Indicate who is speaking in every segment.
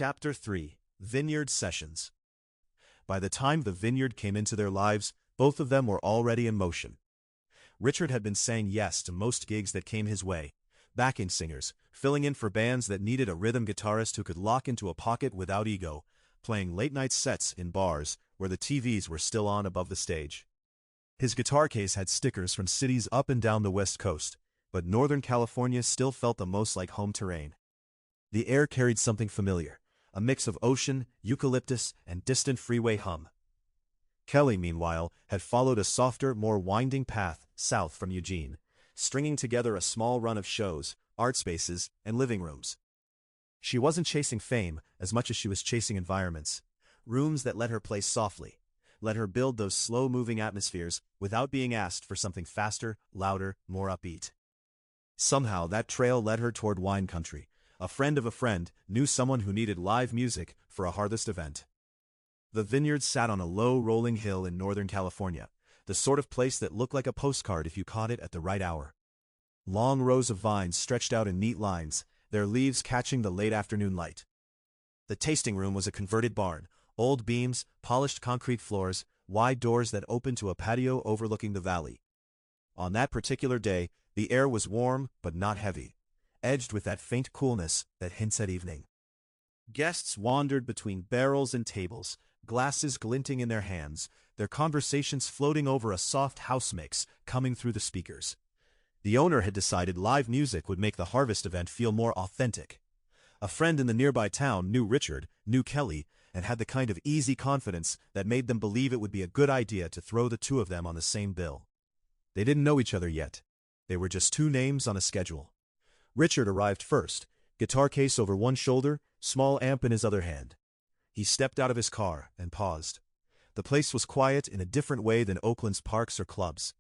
Speaker 1: Chapter 3 Vineyard Sessions. By the time the vineyard came into their lives, both of them were already in motion. Richard had been saying yes to most gigs that came his way, backing singers, filling in for bands that needed a rhythm guitarist who could lock into a pocket without ego, playing late-night sets in bars where the TVs were still on above the stage. His guitar case had stickers from cities up and down the West Coast, but Northern California still felt the most like home terrain. The air carried something familiar, a mix of ocean, eucalyptus, and distant freeway hum. Kelly, meanwhile, had followed a softer, more winding path south from Eugene, stringing together a small run of shows, art spaces, and living rooms. She wasn't chasing fame as much as she was chasing environments, rooms that let her play softly, let her build those slow-moving atmospheres without being asked for something faster, louder, more upbeat. Somehow that trail led her toward wine country. A friend of a friend knew someone who needed live music for a harvest event. The vineyard sat on a low, rolling hill in Northern California, the sort of place that looked like a postcard if you caught it at the right hour. Long rows of vines stretched out in neat lines, their leaves catching the late afternoon light. The tasting room was a converted barn, old beams, polished concrete floors, wide doors that opened to a patio overlooking the valley. On that particular day, the air was warm but not heavy, edged with that faint coolness that hints at evening. Guests wandered between barrels and tables, glasses glinting in their hands, their conversations floating over a soft house mix coming through the speakers. The owner had decided live music would make the harvest event feel more authentic. A friend in the nearby town knew Richard, knew Kelly, and had the kind of easy confidence that made them believe it would be a good idea to throw the two of them on the same bill. They didn't know each other yet. They were just two names on a schedule. Richard arrived first, guitar case over one shoulder, small amp in his other hand. He stepped out of his car and paused. The place was quiet in a different way than Oakland's parks or clubs.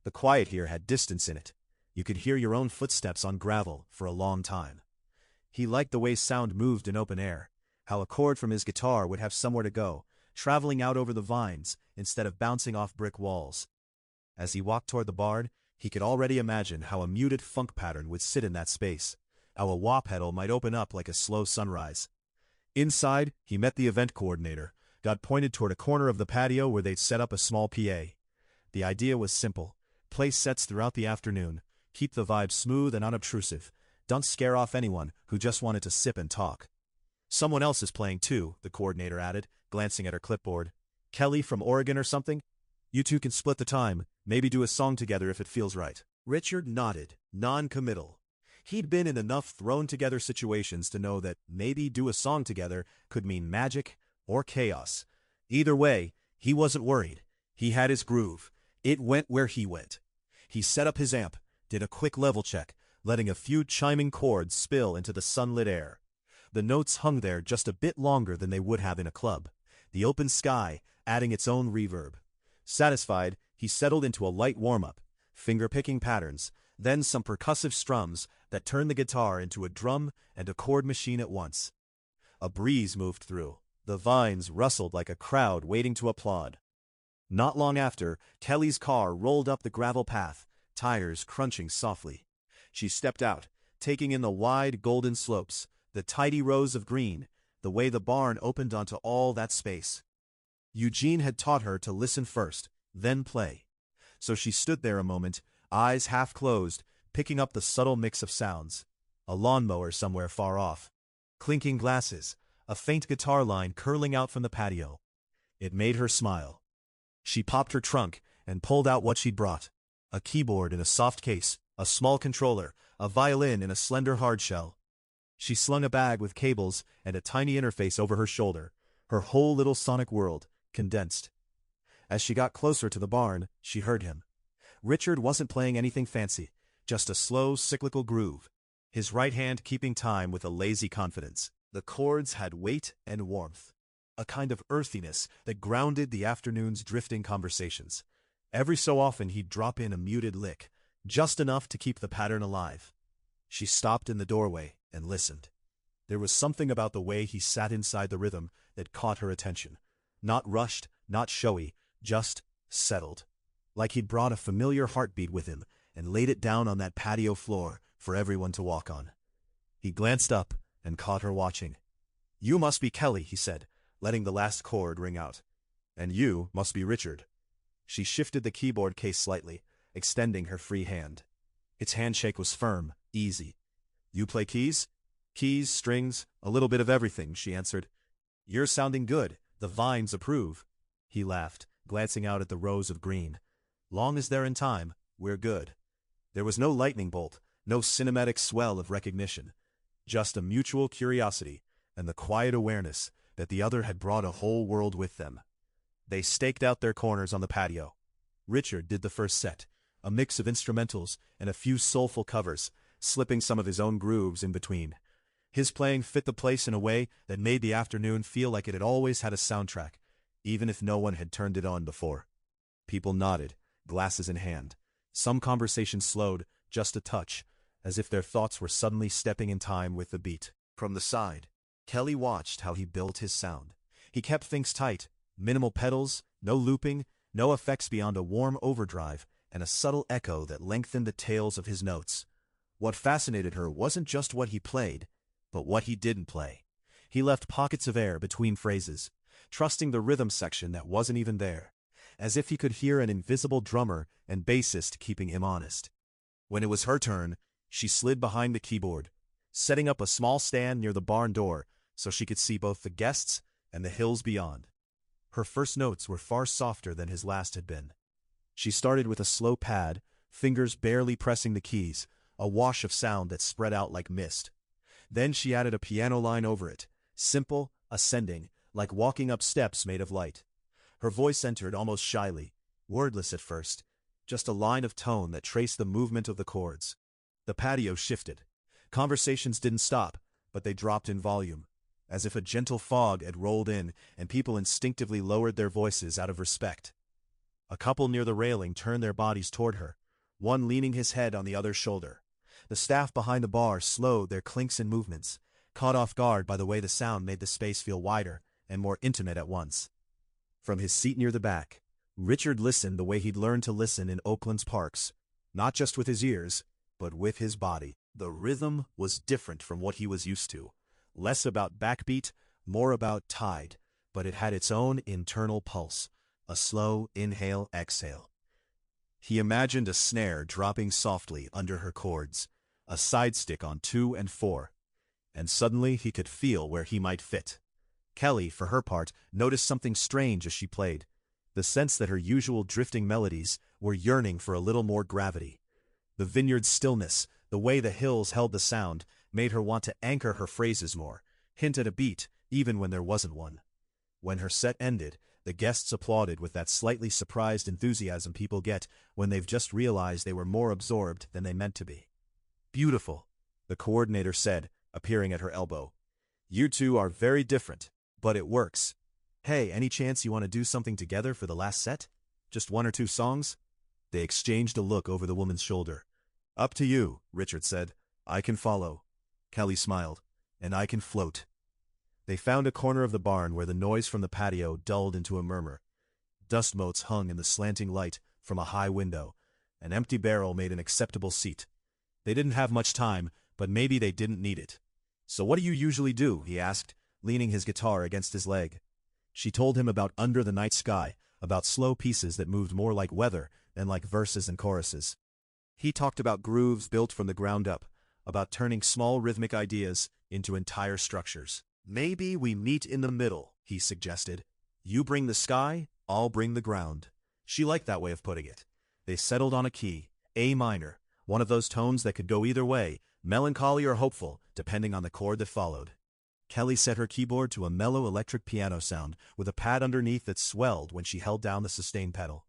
Speaker 1: The quiet here had distance in it. You could hear your own footsteps on gravel for a long time. He liked the way sound moved in open air, how a chord from his guitar would have somewhere to go, traveling out over the vines instead of bouncing off brick walls. As he walked toward the barn, he could already imagine how a muted funk pattern would sit in that space, how a wah pedal might open up like a slow sunrise. Inside, he met the event coordinator, got pointed toward a corner of the patio where they'd set up a small PA. The idea was simple: play sets throughout the afternoon, keep the vibe smooth and unobtrusive, don't scare off anyone who just wanted to sip and talk. Someone else is playing too, the coordinator added, glancing at her clipboard. Kelly from Oregon or something? You two can split the time, maybe do a song together if it feels right. Richard nodded, non-committal. He'd been in enough thrown-together situations to know that maybe do a song together could mean magic or chaos. Either way, he wasn't worried. He had his groove. It went where he went. He set up his amp, did a quick level check, letting a few chiming chords spill into the sunlit air. The notes hung there just a bit longer than they would have in a club, the open sky adding its own reverb. Satisfied, he settled into a light warm-up, finger-picking patterns, then some percussive strums that turned the guitar into a drum and a chord machine at once. A breeze moved through. The vines rustled like a crowd waiting to applaud. Not long after, Kelly's car rolled up the gravel path, tires crunching softly. She stepped out, taking in the wide golden slopes, the tidy rows of green, the way the barn opened onto all that space. Eugene had taught her to listen first, then play. So she stood there a moment, eyes half closed, picking up the subtle mix of sounds. A lawnmower somewhere far off. Clinking glasses, a faint guitar line curling out from the patio. It made her smile. She popped her trunk and pulled out what she'd brought. A keyboard in a soft case, a small controller, a violin in a slender hardshell. She slung a bag with cables and a tiny interface over her shoulder, her whole little sonic world condensed. As she got closer to the barn, she heard him. Richard wasn't playing anything fancy, just a slow, cyclical groove, his right hand keeping time with a lazy confidence. The chords had weight and warmth, a kind of earthiness that grounded the afternoon's drifting conversations. Every so often he'd drop in a muted lick, just enough to keep the pattern alive. She stopped in the doorway and listened. There was something about the way he sat inside the rhythm that caught her attention. Not rushed, not showy, just settled. Like he'd brought a familiar heartbeat with him and laid it down on that patio floor for everyone to walk on. He glanced up and caught her watching. "You must be Kelly," he said, letting the last chord ring out. "And you must be Richard." She shifted the keyboard case slightly, extending her free hand. Its handshake was firm, easy. "You play keys?" "Keys, strings, a little bit of everything," she answered. "You're sounding good. The vines approve." He laughed, glancing out at the rows of green. "Long as they're in time, we're good." There was no lightning bolt, no cinematic swell of recognition. Just a mutual curiosity, and the quiet awareness that the other had brought a whole world with them. They staked out their corners on the patio. Richard did the first set, a mix of instrumentals and a few soulful covers, slipping some of his own grooves in between. His playing fit the place in a way that made the afternoon feel like it had always had a soundtrack, even if no one had turned it on before. People nodded, glasses in hand. Some conversations slowed, just a touch, as if their thoughts were suddenly stepping in time with the beat. From the side, Kelly watched how he built his sound. He kept things tight, minimal pedals, no looping, no effects beyond a warm overdrive, and a subtle echo that lengthened the tails of his notes. What fascinated her wasn't just what he played, but what he didn't play. He left pockets of air between phrases, trusting the rhythm section that wasn't even there, as if he could hear an invisible drummer and bassist keeping him honest. When it was her turn, she slid behind the keyboard, setting up a small stand near the barn door so she could see both the guests and the hills beyond. Her first notes were far softer than his last had been. She started with a slow pad, fingers barely pressing the keys, a wash of sound that spread out like mist. Then she added a piano line over it, simple, ascending, like walking up steps made of light. Her voice entered almost shyly, wordless at first, just a line of tone that traced the movement of the chords. The patio shifted. Conversations didn't stop, but they dropped in volume, as if a gentle fog had rolled in and people instinctively lowered their voices out of respect. A couple near the railing turned their bodies toward her, one leaning his head on the other's shoulder. The staff behind the bar slowed their clinks and movements, caught off guard by the way the sound made the space feel wider and more intimate at once. From his seat near the back, Richard listened the way he'd learned to listen in Oakland's parks, not just with his ears, but with his body. The rhythm was different from what he was used to, less about backbeat, more about tide, but it had its own internal pulse, a slow inhale-exhale. He imagined a snare dropping softly under her chords, a side stick on 2 and 4, and suddenly he could feel where he might fit. Kelly, for her part, noticed something strange as she played, the sense that her usual drifting melodies were yearning for a little more gravity. The vineyard's stillness, the way the hills held the sound, made her want to anchor her phrases more, hint at a beat, even when there wasn't one. When her set ended, the guests applauded with that slightly surprised enthusiasm people get when they've just realized they were more absorbed than they meant to be. "Beautiful," the coordinator said, appearing at her elbow. "You two are very different, but it works. Hey, any chance you want to do something together for the last set? Just 1 or 2 songs?" They exchanged a look over the woman's shoulder. "Up to you," Richard said. "I can follow." Kelly smiled. "And I can float." They found a corner of the barn where the noise from the patio dulled into a murmur. Dust motes hung in the slanting light from a high window. An empty barrel made an acceptable seat. They didn't have much time, but maybe they didn't need it. "So what do you usually do?" he asked, leaning his guitar against his leg. She told him about Under the Night Sky, about slow pieces that moved more like weather than like verses and choruses. He talked about grooves built from the ground up, about turning small rhythmic ideas into entire structures. "Maybe we meet in the middle," he suggested. "You bring the sky, I'll bring the ground." She liked that way of putting it. They settled on a key, A minor, one of those tones that could go either way, melancholy or hopeful, depending on the chord that followed. Kelly set her keyboard to a mellow electric piano sound, with a pad underneath that swelled when she held down the sustain pedal.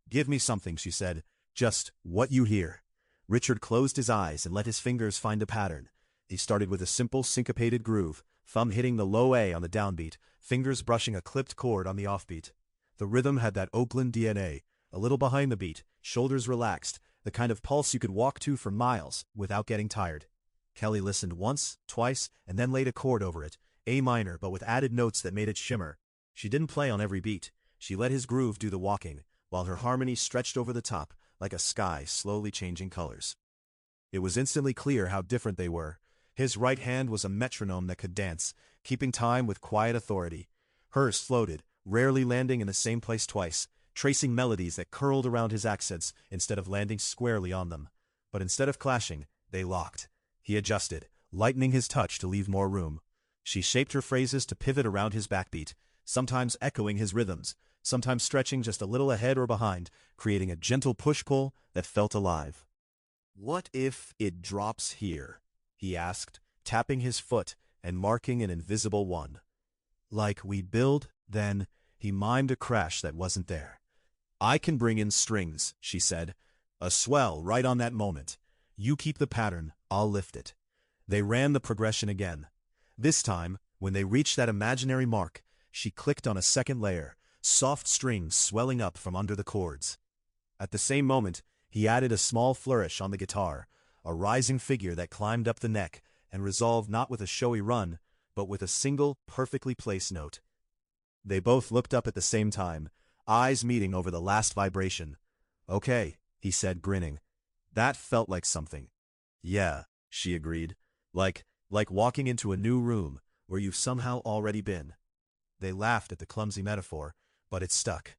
Speaker 1: "Give me something," she said. "Just what you hear." Richard closed his eyes and let his fingers find a pattern. He started with a simple syncopated groove, thumb hitting the low A on the downbeat, fingers brushing a clipped chord on the offbeat. The rhythm had that Oakland DNA, a little behind the beat, shoulders relaxed, the kind of pulse you could walk to for miles without getting tired. Kelly listened once, twice, and then laid a chord over it, A minor but with added notes that made it shimmer. She didn't play on every beat. She let his groove do the walking, while her harmony stretched over the top, like a sky slowly changing colors. It was instantly clear how different they were. His right hand was a metronome that could dance, keeping time with quiet authority. Hers floated, rarely landing in the same place twice, tracing melodies that curled around his accents instead of landing squarely on them. But instead of clashing, they locked. He adjusted, lightening his touch to leave more room. She shaped her phrases to pivot around his backbeat, sometimes echoing his rhythms, sometimes stretching just a little ahead or behind, creating a gentle push-pull that felt alive. "What if it drops here?" he asked, tapping his foot and marking an invisible one. "Like we build, then," he mimed a crash that wasn't there. "I can bring in strings," she said. "A swell right on that moment. You keep the pattern, I'll lift it." They ran the progression again. This time, when they reached that imaginary mark, she clicked on a second layer, soft strings swelling up from under the chords. At the same moment, he added a small flourish on the guitar, a rising figure that climbed up the neck and resolved not with a showy run, but with a single, perfectly placed note. They both looked up at the same time, eyes meeting over the last vibration. "Okay," he said, grinning. "That felt like something." "Yeah," she agreed. Like walking into a new room where you've somehow already been." They laughed at the clumsy metaphor, but it stuck.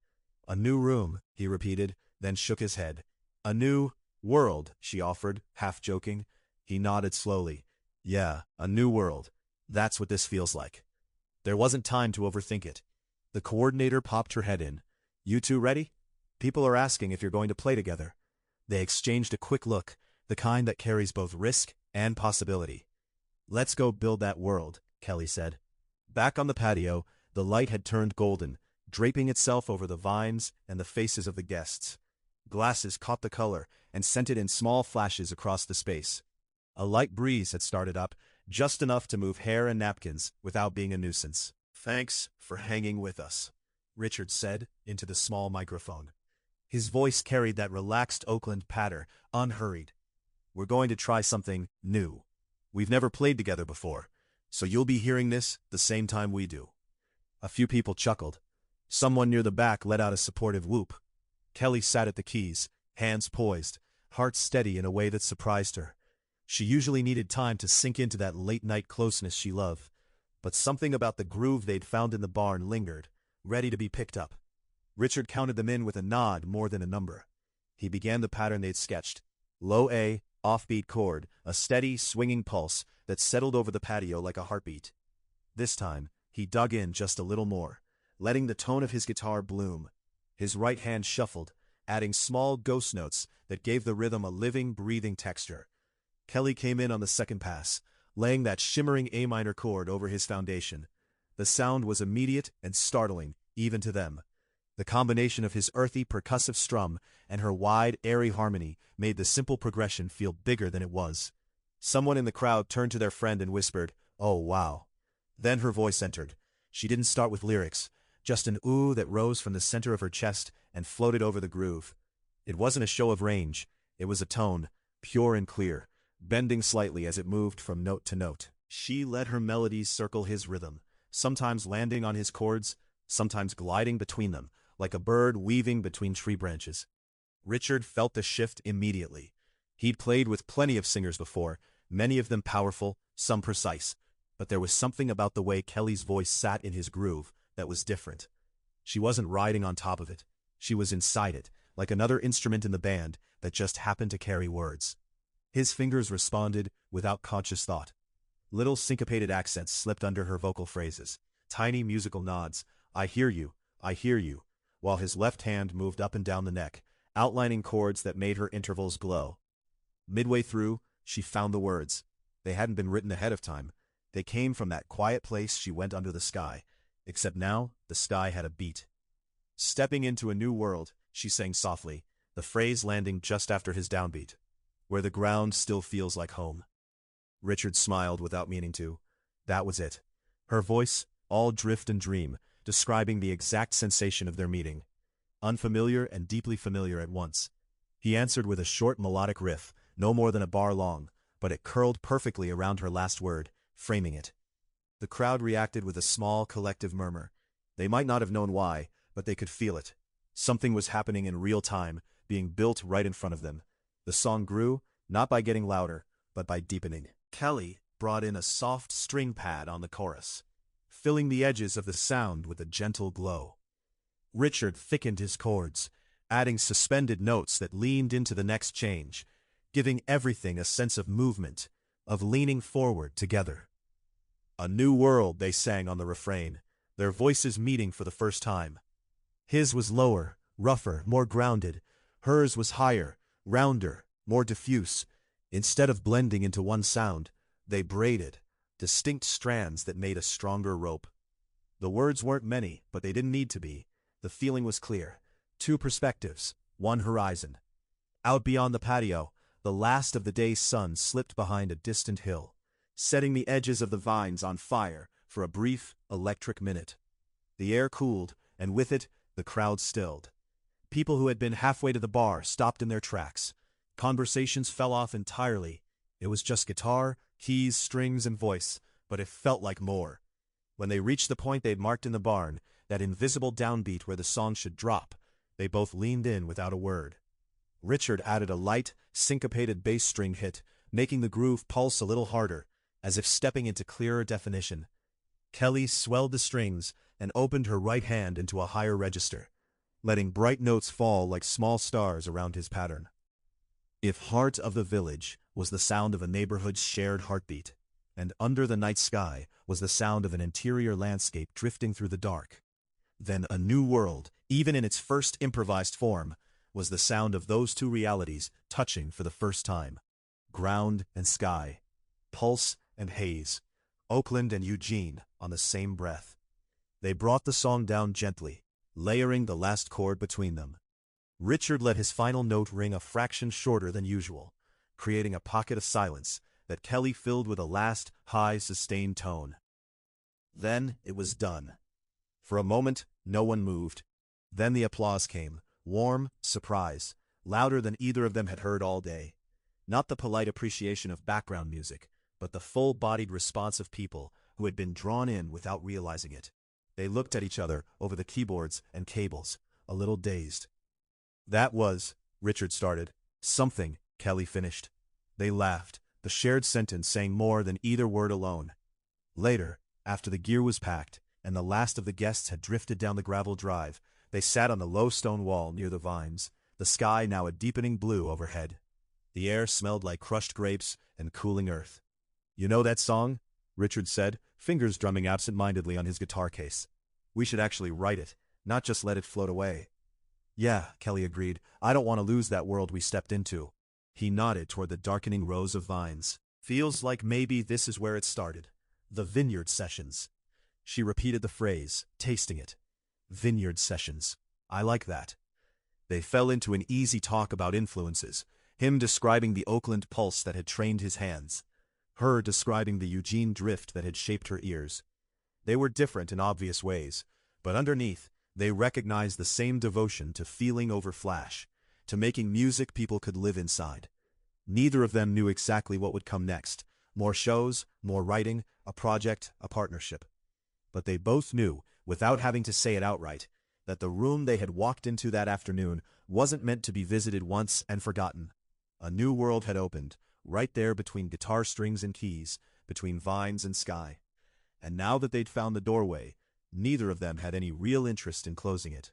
Speaker 1: "A new room," he repeated, then shook his head. "A new world," she offered, half joking. He nodded slowly. "Yeah, a new world. That's what this feels like." There wasn't time to overthink it. The coordinator popped her head in. "You two ready? People are asking if you're going to play together." They exchanged a quick look, the kind that carries both risk and possibility. "Let's go build that world," Kelly said. Back on the patio, the light had turned golden, draping itself over the vines and the faces of the guests. Glasses caught the color and sent it in small flashes across the space. A light breeze had started up, just enough to move hair and napkins without being a nuisance. "Thanks for hanging with us," Richard said into the small microphone. His voice carried that relaxed Oakland patter, unhurried. "We're going to try something new. We've never played together before, so you'll be hearing this the same time we do." A few people chuckled. Someone near the back let out a supportive whoop. Kelly sat at the keys, hands poised, heart steady in a way that surprised her. She usually needed time to sink into that late-night closeness she loved, but something about the groove they'd found in the barn lingered, ready to be picked up. Richard counted them in with a nod more than a number. He began the pattern they'd sketched. Low A, offbeat chord, a steady, swinging pulse that settled over the patio like a heartbeat. This time, he dug in just a little more, letting the tone of his guitar bloom. His right hand shuffled, adding small ghost notes that gave the rhythm a living, breathing texture. Kelly came in on the second pass, laying that shimmering A minor chord over his foundation. The sound was immediate and startling, even to them. The combination of his earthy, percussive strum and her wide, airy harmony made the simple progression feel bigger than it was. Someone in the crowd turned to their friend and whispered, "Oh, wow." Then her voice entered. She didn't start with lyrics, just an ooh that rose from the center of her chest and floated over the groove. It wasn't a show of range. It was a tone, pure and clear, bending slightly as it moved from note to note. She let her melodies circle his rhythm, sometimes landing on his chords, sometimes gliding between them, like a bird weaving between tree branches. Richard felt the shift immediately. He'd played with plenty of singers before, many of them powerful, some precise, but there was something about the way Kelly's voice sat in his groove that was different. She wasn't riding on top of it. She was inside it, like another instrument in the band that just happened to carry words. His fingers responded without conscious thought. Little syncopated accents slipped under her vocal phrases, tiny musical nods, "I hear you, I hear you," while his left hand moved up and down the neck, outlining chords that made her intervals glow. Midway through, she found the words. They hadn't been written ahead of time. They came from that quiet place she went under the sky, except now the sky had a beat. "Stepping into a new world," she sang softly, the phrase landing just after his downbeat. "Where the ground still feels like home." Richard smiled without meaning to. That was it. Her voice, all drift and dream, describing the exact sensation of their meeting. Unfamiliar and deeply familiar at once. He answered with a short melodic riff, no more than a bar long, but it curled perfectly around her last word, framing it. The crowd reacted with a small collective murmur. They might not have known why, but they could feel it. Something was happening in real time, being built right in front of them. The song grew, not by getting louder, but by deepening. Kelly, brought in a soft string pad on the chorus, filling the edges of the sound with a gentle glow. Richard thickened his chords, adding suspended notes that leaned into the next change, giving everything a sense of movement, of leaning forward together. A new world, they sang on the refrain, their voices meeting for the first time. His was lower, rougher, more grounded. Hers was higher, rounder, more diffuse. Instead of blending into one sound, they braided, distinct strands that made a stronger rope. The words weren't many, but they didn't need to be. The feeling was clear. Two perspectives, one horizon. Out beyond the patio, the last of the day's sun slipped behind a distant hill, setting the edges of the vines on fire for a brief, electric minute. The air cooled, and with it, the crowd stilled. People who had been halfway to the bar stopped in their tracks. Conversations fell off entirely. It was just guitar, keys, strings, and voice, but it felt like more. When they reached the point they'd marked in the barn, that invisible downbeat where the song should drop, they both leaned in without a word. Richard added a light, syncopated bass string hit, making the groove pulse a little harder, as if stepping into clearer definition. Kelly swelled the strings and opened her right hand into a higher register, letting bright notes fall like small stars around his pattern. If Heart of the Village was the sound of a neighborhood's shared heartbeat, and Under the Night Sky was the sound of an interior landscape drifting through the dark, then A New World, even in its first improvised form, was the sound of those two realities touching for the first time. Ground and sky, pulse and haze, Oakland and Eugene on the same breath. They brought the song down gently, layering the last chord between them. Richard let his final note ring a fraction shorter than usual, creating a pocket of silence that Kelly filled with a last, high, sustained tone. Then it was done. For a moment, no one moved. Then the applause came, warm, surprise, louder than either of them had heard all day. Not the polite appreciation of background music, but the full-bodied response of people who had been drawn in without realizing it. They looked at each other over the keyboards and cables, a little dazed. "That was," Richard started. "Something," Kelly finished. They laughed, the shared sentence saying more than either word alone. Later, after the gear was packed, and the last of the guests had drifted down the gravel drive, they sat on the low stone wall near the vines, the sky now a deepening blue overhead. The air smelled like crushed grapes and cooling earth. "You know that song?" Richard said, fingers drumming absent-mindedly on his guitar case. "We should actually write it, not just let it float away." "Yeah," Kelly agreed. "I don't want to lose that world we stepped into." He nodded toward the darkening rows of vines. "Feels like maybe this is where it started. The Vineyard Sessions." She repeated the phrase, tasting it. Vineyard Sessions. I like that. They fell into an easy talk about influences, him describing the Oakland pulse that had trained his hands, her describing the Eugene drift that had shaped her ears. They were different in obvious ways, but underneath, they recognized the same devotion to feeling over flash, to making music people could live inside. Neither of them knew exactly what would come next. More shows, more writing, a project, a partnership. But they both knew, without having to say it outright, that the room they had walked into that afternoon wasn't meant to be visited once and forgotten. A new world had opened, right there between guitar strings and keys, between vines and sky. And now that they'd found the doorway, neither of them had any real interest in closing it.